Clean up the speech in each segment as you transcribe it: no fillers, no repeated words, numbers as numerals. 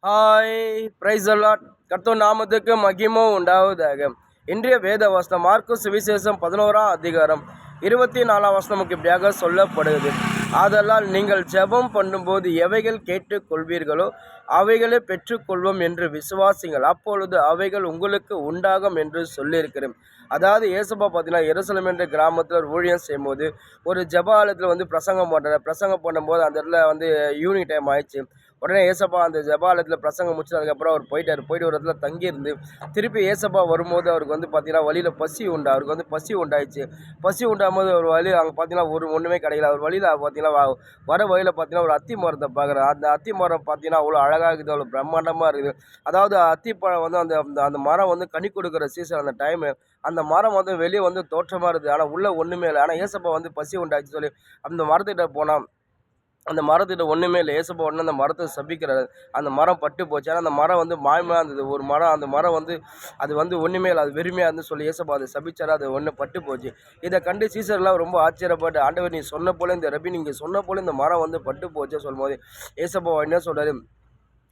Hi price allot கர்த்தர் நாமத்துக்கு மகிமை உண்டாவதாக. இன்றைய வேத வசனம் மார்க்கு சுவிசேஷம் 11ஆம் அதிகாரம் 24ஆம் வசனம் இப்படியாக சொல்லப்படுகிறது. ஆதலால் நீங்கள் ஜெபம் பண்ணும்போது எவைகள் கேட்டுக்கொள்வீர்களோ அவைகளை பெற்றுக்கொள்வோம் என்று விசுவாசிங்கள், அப்பொழுது அவைகள் உங்களுக்கு உண்டாகும் என்று சொல்லியிருக்கிறேன். அதாவது ஏசப்பா பார்த்தீங்கன்னா எருசலேம் என்ற கிராமத்தில் ஒரு ஊழியம் செய்யும்போது ஒரு ஜெப ஆலயத்தில் பிரசங்கம் பண்ணுறாரு. பிரசங்கம் பண்ணும்போது அந்த இடத்துல ஈவினிங் டைம் ஆயிடுச்சு. உடனே ஏசப்பா அந்த ஜெபாலயத்தில் பிரசங்கம் முடிச்சதுக்கப்புறம் அவர் போயிட்டு ஒரு இடத்துல தங்கியிருந்து திருப்பி ஏசப்பா வரும்போது அவருக்கு பார்த்தீங்கன்னா வழியில் அவருக்கு பசி உண்டாயிடுச்சு. பசி உண்டாகும்போது ஒரு வழி அங்கே பார்த்தீங்கன்னா ஒன்றுமே கிடைக்கல. அவர் வழியில் பார்த்தீங்கன்னா வர வழியில் பார்த்தீங்கன்னா ஒரு அத்தி மரத்தை பார்க்குறாரு. அந்த அத்தி மரம் பார்த்தீங்கன்னா அவ்வளோ அழகாக இருக்குது, அவ்வளோ பிரம்மாண்டமாக இருக்குது. அதாவது அத்திப்பழம் அந்த அந்த மரம் கனி கொடுக்குற சீசன் அந்த டைமு. அந்த மரம் வெளியே தோற்றமாக இருக்குது, ஆனால் உள்ளே ஒன்றுமே இல்லை. ஆனால் ஏசப்பா பசி உண்டாச்சு சொல்லி அந்த மரத்திட்ட போனால் அந்த மரத்திட்ட ஒன்றுமே இல்லை. ஏசப்பா உடனே அந்த மரத்தை சபிக்கிறாரு. அந்த மரம் பட்டு போச்சு. ஆனால் அந்த மரம் மாயமாக இருந்தது. ஒரு மரம், அந்த மரம் அது ஒன்றுமே இல்லை, அது வெறுமையாக இருந்து சொல்லி ஏசப்பா அதை சபிச்சாரு. அது ஒன்று பட்டு போச்சு. இதை கண்டு சீசர்லாம் ரொம்ப ஆச்சரியப்பட்டு, ஆண்டவர் நீ சொன்ன போல இந்த ரபி நீங்கள் சொன்ன போல இந்த மரம் பட்டு போச்சு சொல்லும்போது ஏசப்பா என்ன சொல்கிறாரு,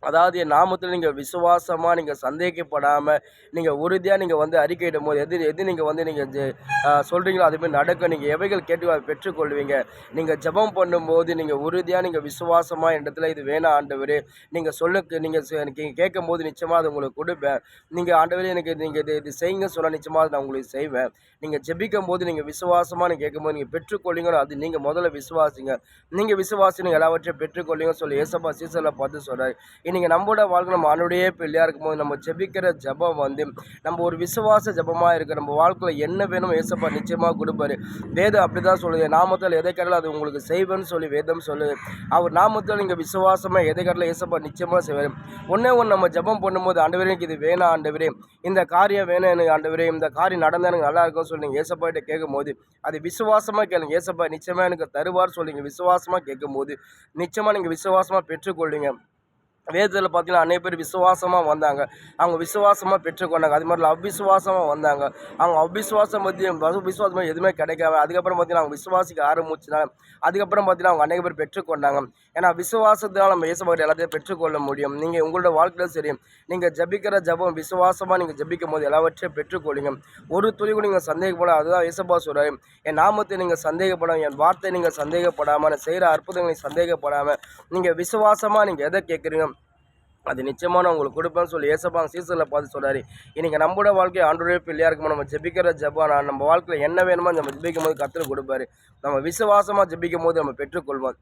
அதாவது என் நாமத்தில் நீங்கள் விசுவாசமாக நீங்கள் சந்தேகப்படாமல் நீங்கள் உறுதியாக நீங்கள் அறிக்கையிடும் போது எது நீங்கள் சொல்கிறீங்களோ அதுமாதிரி நடக்கும். நீங்கள் எவைகள் கேட்டு அதை பெற்றுக்கொள்வீங்க. நீங்கள் ஜெபம் பண்ணும்போது நீங்கள் உறுதியாக நீங்கள் விசுவாசமாக இடத்துல இது வேணாம் ஆண்டவரே, நீங்கள் நீங்கள் கேட்கும் போது நிச்சயமாக அது உங்களுக்கு கொடுப்பேன். நீங்கள் ஆண்டவரே எனக்கு நீங்கள் இது செய்யுங்க சொன்னால் நிச்சயமாக நான் உங்களுக்கு செய்வேன். நீங்கள் ஜெபிக்கும் போது நீங்கள் விசுவாசமாக நீங்கள் கேட்கும்போது நீங்கள் பெற்றுக்கொள்வீங்களோ அது நீங்கள் முதல்ல விசுவாசிங்க. நீங்கள் விசுவாசி எல்லாவற்றையும் பெற்றுக்கொள்வீங்க சொல்லி ஏசப்பா சீசரில் பார்த்து சொல்கிறார். இன்றைக்கி நம்மளோட வாழ்க்கை நம்ம ஆண்டவருடைய பிள்ளையாக இருக்கும்போது நம்ம ஜெபிக்கிற ஜெபம் நம்ம ஒரு விசுவாச ஜெபமாக இருக்குது. நம்ம வாழ்க்கையில் என்ன வேணும் ஏசப்பா நிச்சயமாக கொடுப்பாரு. வேதம் அப்படி தான் சொல்லுது, நாமத்தில் எதை கடல அது உங்களுக்கு செய்வேன்னு சொல்லி வேதம் சொல்லுது. அவர் நாமத்தில் நீங்கள் விசுவாசமாக எதை கடல ஏசப்பா நிச்சயமாக செய்வார். ஒன்று நம்ம ஜெபம் பண்ணும்போது ஆண்டவரே எனக்கு இது வேணாம் ஆண்டவரே, இந்த காரியம் வேணும் எனக்கு ஆண்டவரே, இந்த காரியம் நடந்தால் எனக்கு நல்லா இருக்கும்னு சொல்லி நீங்கள் ஏசப்பாகிட்ட கேட்கும்போது அது விசுவாசமாக கேளுங்க. ஏசப்பா நிச்சயமாக எனக்கு தருவார் சொல்லி நீங்கள் விசுவாசமாக கேட்கும்போது நிச்சயமாக நீங்கள் விசுவாசமாக பெற்றுக்கொள்வீங்க. வேதத்தில் பார்த்தீங்கன்னா அநேக பேர் விசுவாசமாக வந்தாங்க, அவங்க விசுவாசமாக பெற்றுக்கொண்டாங்க. அது மாதிரி அவ்விசுவாசமாக வந்தாங்க, அவங்க அவ்விசுவாசம் விசுவாசமாக எதுவுமே கிடைக்காம அதுக்கப்புறம் பார்த்தீங்கன்னா அவங்க விசுவாசிக்க ஆரம்பிச்சுனாங்க. அதுக்கப்புறம் பார்த்தீங்கன்னா அவங்க அநேக பேர் பெற்றுக்கொண்டாங்க. ஏன்னா விசுவாசத்தினால் நம்ம இயேசுவாகிட்ட எல்லாத்தையும் பெற்றுக்கொள்ள முடியும். நீங்கள் உங்களோட வாழ்க்கையில் சரி நீங்கள் ஜபிக்கிற ஜபம் விசுவாசமாக நீங்கள் ஜபிக்கும் போது எல்லாவற்றையும் பெற்றுக்கொள்ளுங்க. ஒரு துளி கூட நீங்கள் சந்தேகப்பட, அதுதான் இயேசுவா சொல்கிறாரு, என் நாமத்தை நீங்கள் சந்தேகப்படாமல், என் வார்த்தை நீங்கள் சந்தேகப்படாமல், செய்கிற அற்புதங்களை சந்தேகப்படாமல் நீங்கள் விசுவாசமாக நீங்கள் எதை கேட்குறீங்க அது நிச்சயமாக நான் உங்களுக்கு கொடுப்பேன்னு சொல்லி ஏசப்பா சீசனில் பார்த்து சொல்கிறாரு. இன்றைக்கி நம்மளோட வாழ்க்கை ஆண்டவருடைய பிள்ளையாக இருக்கும்போது நம்ம ஜெபிக்கிற ஜெபம் நம்ம வாழ்க்கையில் என்ன வேணுமோ நம்ம ஜெபிக்கும் போது கர்த்தர் கொடுப்பாரு. நம்ம விசுவாசமாக ஜெபிக்கும் போது நம்ம பெற்றுக்கொள்வோம்.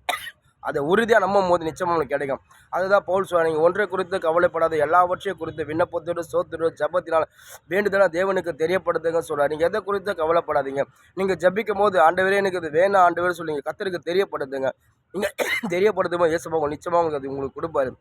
அதை உறுதியாக நம்பும் போது நிச்சயமாக நம்மளுக்கு கிடைக்கும். அதுதான் பவுல் சொல்கிறார், நீங்கள் ஒன்றை குறித்து கவலைப்படாத, எல்லாவற்றையும் குறித்து விண்ணப்பத்தோடு சோத்தோடு ஜபத்தினால் வேண்டுதலாக தேவனுக்கு தெரியப்படுத்துங்கன்னு சொல்கிறார். நீங்கள் எதை குறித்து கவலைப்படாதீங்க. நீங்கள் ஜபிக்கும் போது ஆண்டவரே எனக்கு இது வேணாம் ஆண்டவரே சொல்லி நீங்கள் கர்த்தருக்கு தெரியப்படுத்துங்க. நீங்கள் தெரியப்படுத்தும் போது ஏசப்பா நிச்சயமாக உங்களுக்கு அது உங்களுக்கு கொடுப்பாரு.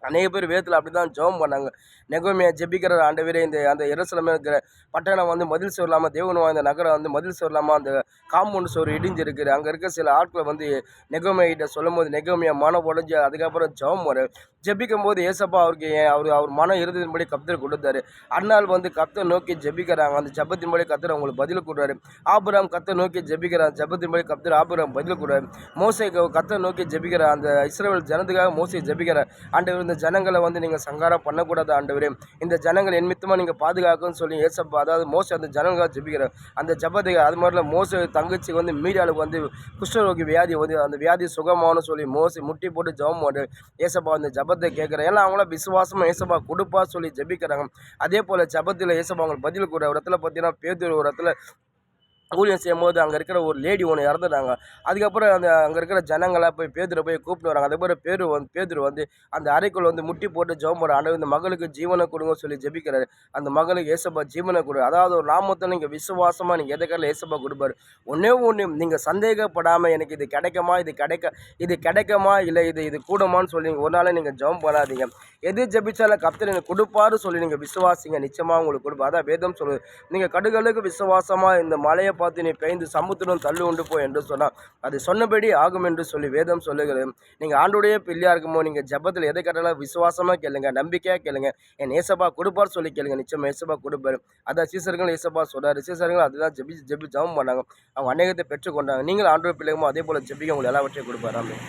அநேக பேர் வேதத்தில் அப்படி தான் ஜெபம் பண்ணாங்க. நெகோமியா ஜெபிக்கிற ஆண்டவரே அந்த எருசலேமில் இருக்கிற பட்டணம் மதில் சுவர் இல்லாமல், தேவன் வாழ்ந்த நகரம் மதில் சுவர் இல்லாமல் அந்த காம்பவுண்ட் சுவர் இடிஞ்சிருக்குது. அங்கே இருக்க சில ஆட்களை நெகோமியா கிட்ட சொல்லும்போது நெகோமியா மனம் உடஞ்சி அதுக்கப்புறம் ஜெபம் ஜெபிக்கும் போது ஏசப்பா அவர் மனம் இருந்ததின்படி கர்த்தர் கொடுத்தாரு. அண்ணால் கர்த்தர் நோக்கி ஜெபிக்கிறாங்க, அந்த ஜெபத்தின்படி கர்த்தர் அவங்களுக்கு பதில் கொடுறாரு. ஆபிரகாம் கர்த்தர் நோக்கி ஜெபிக்கிறார், ஜெபத்தின்படி கர்த்தர் ஆபிரகாம் பதில் கொடுறாரு. மோசே கர்த்தர் நோக்கி ஜெபிக்கிறார், அந்த இஸ்ரவேல் ஜனத்துக்காக மோசே ஜெபிக்கிறார். ஆண்டவர் இந்த ஜனங்களை நீங்கள் சங்காரம் பண்ணக்கூடாது ஆண்டவரே, இந்த ஜனங்கள் நிமித்தமாக நீங்கள் பாதுகாக்குன்னு சொல்லி ஏசப்பா, அதாவது மோசே அந்த ஜனங்களுக்காக ஜெபிக்கிறார். அந்த ஜெபத்துக்கு அது மாதிரிலாம் மோசே தங்கச்சி மீடியாவுக்கு குஷ்டரோகி வியாதி அந்த வியாதி சுகமானு சொல்லி மோசே முட்டி போட்டு ஜெபம் பண்ணுறாரு. ஏசப்பா அந்த ஜபத்தை கேட்குறேன், ஏன்னா அவங்களாம் விசுவாசமாக ஏசப்பா கொடுப்பா சொல்லி ஜெபிக்கிறாங்க. அதே போல் ஜபத்தில் ஏசப்பா அவங்களுக்கு பதில் கொடுற ஒரு இடத்துல பார்த்தீங்கன்னா பேதுரு ஒரு இடத்துல ஊழியம் செய்யும்போது அங்கே இருக்கிற ஒரு லேடி ஒன்று இறந்துட்டாங்க. அதுக்கப்புறம் அங்கே இருக்கிற ஜனங்களை பேதுரை போய் கூப்பிட்டு வராங்க. அதுக்கப்புறம் பேதுரு அந்த அறைக்குள் முட்டி போட்டு ஜெபம் பண்ணுற, ஆண்டவர் இந்த மகளுக்கு ஜீவனை கொடுங்க சொல்லி ஜெபிக்கிறாரு. அந்த மகளுக்கு ஏசப்பா ஜீவனை கொடு, அதாவது ஒரு நாமத்தை நீங்கள் விசுவாசமாக நீங்கள் எதுக்கால ஏசப்பா கொடுப்பாரு. ஒன்று நீங்கள் சந்தேகப்படாமல் எனக்கு இது கிடைக்குமா இல்லை இது கூடுமான்னு சொல்லி ஒரு நாளே நீங்கள் ஜெபம் பண்ணாதீங்க. எது ஜெபிச்சாலும் கர்த்தர் எனக்கு கொடுப்பாரு சொல்லி நீங்கள் விசுவாசிங்க, நிச்சயமாக உங்களுக்கு கொடுப்பா. அதான் வேதம் சொல்லுது, நீங்கள் கடுகளுக்கு விசுவாசமாக இந்த மலையை பார்த்து நீ பெய்ந்து சமுத்திரம் தள்ளு உண்டு போ என்று சொன்னால் அது சொன்னபடி ஆகும் என்று சொல்லி வேதம் சொல்லுகிறது. நீங்கள் ஆண்டுடைய பிள்ளையாக இருக்கும்போது நீங்கள் ஜபத்தில் எதை கேட்டாலும் விசுவாசமாக கேளுங்க, நம்பிக்கையாக கேளுங்க, என் ஏசப்பா கொடுப்பார் சொல்லி கேளுங்க, நிச்சயம் ஏசப்பா கொடுப்பாரு. அதான் சீசர்கள் ஏசப்பா சொல்கிறார். சீசர்கள் அதுதான் ஜெபம் பண்ணாங்க, அவங்க அநேகத்தை பெற்றுக்கொண்டாங்க. நீங்கள் ஆண்டுடைய பிள்ளைகளுமோ அதே போல் ஜெபிக்க உங்களுக்கு எல்லாவற்றையும் கொடுப்பாரு.